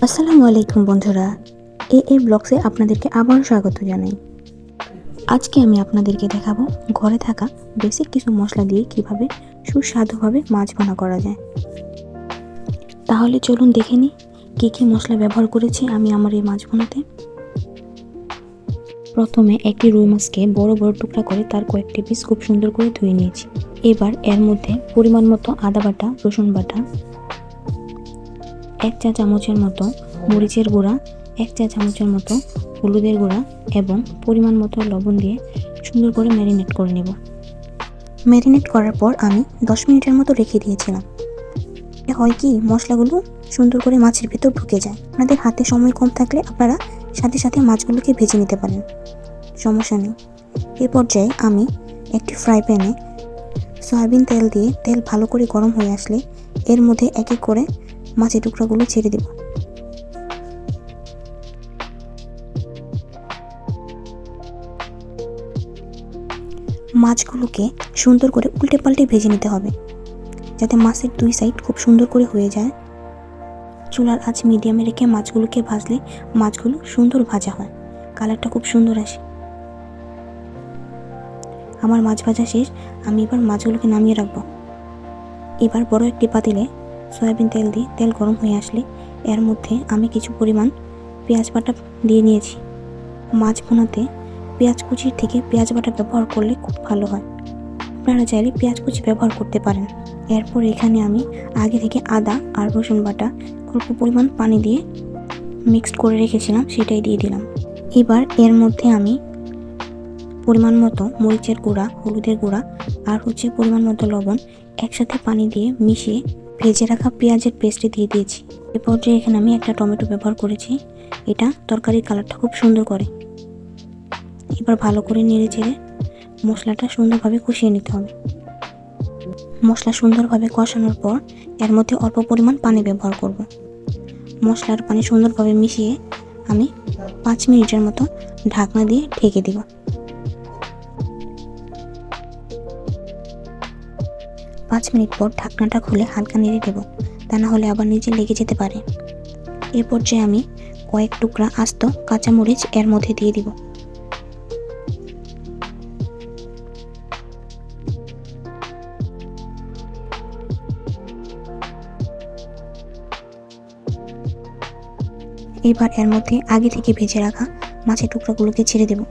আসসালামু আলাইকুম বন্ধুরা, এ ব্লগসে আপনাদেরকে আবারও স্বাগত জানাই। আজকে আমি আপনাদেরকে দেখাবো ঘরে থাকা বেসিক কিছু মশলা দিয়ে কিভাবে সুস্বাদুভাবে মাছ ভুনা করা যায়। তাহলে চলুন দেখে নিই কী কী মশলা ব্যবহার করেছি আমি আমার এই মাছ ভুনাতে। প্রথমে একটি রুই মাছকে বড় বড় টুকরা করে তার কয়েকটি পিস খুব সুন্দর করে ধুয়ে নিয়েছি। এবার এর মধ্যে পরিমাণ মতো আদা বাটা, রসুন বাটা, 1 চা চামচের মতো মরিচের গুঁড়া, 1 চা চামচের মতো হলুদের গুঁড়া এবং পরিমাণ মতো লবণ দিয়ে সুন্দর করে ম্যারিনেট করে নেব। ম্যারিনেট করার পর আমি 10 মিনিটের মতো রেখে দিয়েছিলাম। হয় কি মশলাগুলো সুন্দর করে মাছের ভেতর ঢুকে যায়। আপনাদের হাতে সময় কম থাকলে আপনারা সাথে সাথে মাছগুলোকে ভেজে নিতে পারেন, সমস্যা নেই। এই পর্যায়ে আমি একটি ফ্রাই প্যানে সয়াবিন তেল দিয়ে তেল ভালো করে গরম হয়ে আসলে এর মধ্যে এক এক করে মাছের টুকরাগুলো ছেড়ে দেব। মাছগুলোকে সুন্দর করে উল্টে পাল্টে ভেজে নিতে হবে যাতে মাছের দুই সাইড খুব সুন্দর করে হয়ে যায়। চুলার আঁচ মিডিয়ামে রেখে মাছগুলোকে ভাজলে মাছগুলো সুন্দর ভাজা হয়, কালারটা খুব সুন্দর আসে। আমার মাছ ভাজা শেষ, আমি এবার মাছগুলোকে নামিয়ে রাখবো। এবার বড় একটি পাতিলে সয়াবিন তেল দিয়ে তেল গরম হয়ে আসলে এর মধ্যে আমি কিছু পরিমাণ পেঁয়াজ বাটা দিয়ে নিয়েছি। মাছ ভুনাতে পেঁয়াজ কুচির থেকে পেঁয়াজ বাটা ব্যবহার করলে খুব ভালো হয়, আপনারা চাইলে পেঁয়াজ কুচি ব্যবহার করতে পারেন। এরপর এখানে আমি আগে থেকে আদা আর রসুন বাটা অল্প পরিমাণ পানি দিয়ে মিক্সড করে রেখেছিলাম, সেটাই দিয়ে দিলাম। এবার এর মধ্যে আমি পরিমাণ মতো মরিচের গুঁড়া, হলুদের গুঁড়া আর পরিমাণ মতো লবণ একসাথে পানি দিয়ে মিশিয়ে ভেজে রাখা পেঁয়াজের পেস্টে দিয়ে দিয়েছি। এ পর্যায়ে এখানে আমি একটা টমেটো ব্যবহার করেছি, এটা তরকারির কালারটা খুব সুন্দর করে। এবার ভালো করে নেড়ে চেড়ে মশলাটা সুন্দরভাবে কষিয়ে নিতে হবে। মশলা সুন্দরভাবে কষানোর পর এর মধ্যে অল্প পরিমাণ পানি ব্যবহার করব। মশলার পানি সুন্দরভাবে মিশিয়ে আমি 5 মিনিটের মতো ঢাকনা দিয়ে ঢেকে দেব। 5 মিনিট পর ঢাকনাটা খুলে হালকা নেড়ে দেব, তা না হলে আবার নিচে লেগে যেতে পারে। এ পর্যায়ে আমি কয়েক টুকরা আস্ত কাঁচামরিচ এর মধ্যে দিয়ে দিব। এবার এর মধ্যে আগে থেকে ভেজে রাখা মাছের টুকরাগুলোকে ছেড়ে দেব।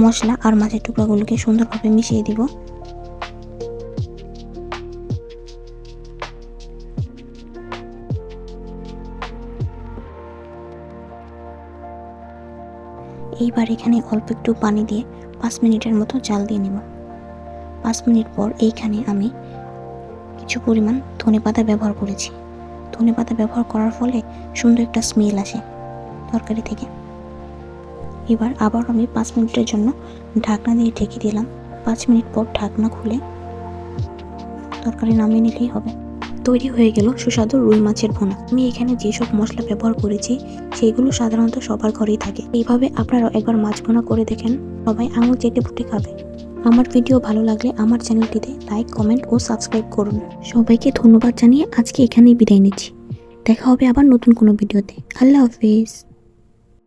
মশলা আর মাছের টুকরাগুলোকে সুন্দরভাবে মিশিয়ে দিব। এইবার এখানে অল্প একটু পানি দিয়ে 5 মিনিটের মতো জাল দিয়ে নেব। 5 মিনিট পর এইখানে আমি কিছু পরিমাণ ধনেপাতা ব্যবহার করেছি। ধনেপাতা ব্যবহার করার ফলে সুন্দর একটা স্মেল আসে তরকারি থেকে। এবার আবার আমি 5 মিনিটের জন্য ঢাকনা দিয়ে ঢেকে দিলাম। 5 মিনিট পর ঢাকনা খুলে তরকারি নামিয়ে নিলেই হবে। তৈরি হয়ে গেল সুস্বাদু রুই মাছের ভুনা। আমি এখানে যেসব মশলা ব্যবহার করেছি সেইগুলো সাধারণত সবার ঘরেই থাকে। এইভাবে আপনারাও একবার মাছ ভুনা করে দেখেন, সবাই আঙুল চেটে পুটে খাবে। আমার ভিডিও ভালো লাগলে আমার চ্যানেলটিতে লাইক, কমেন্ট ও সাবস্ক্রাইব করুন। সবাইকে ধন্যবাদ জানিয়ে আজকে এখানেই বিদায় নিচ্ছি। দেখা হবে আবার নতুন কোনো ভিডিওতে। আল্লাহ হাফিজ।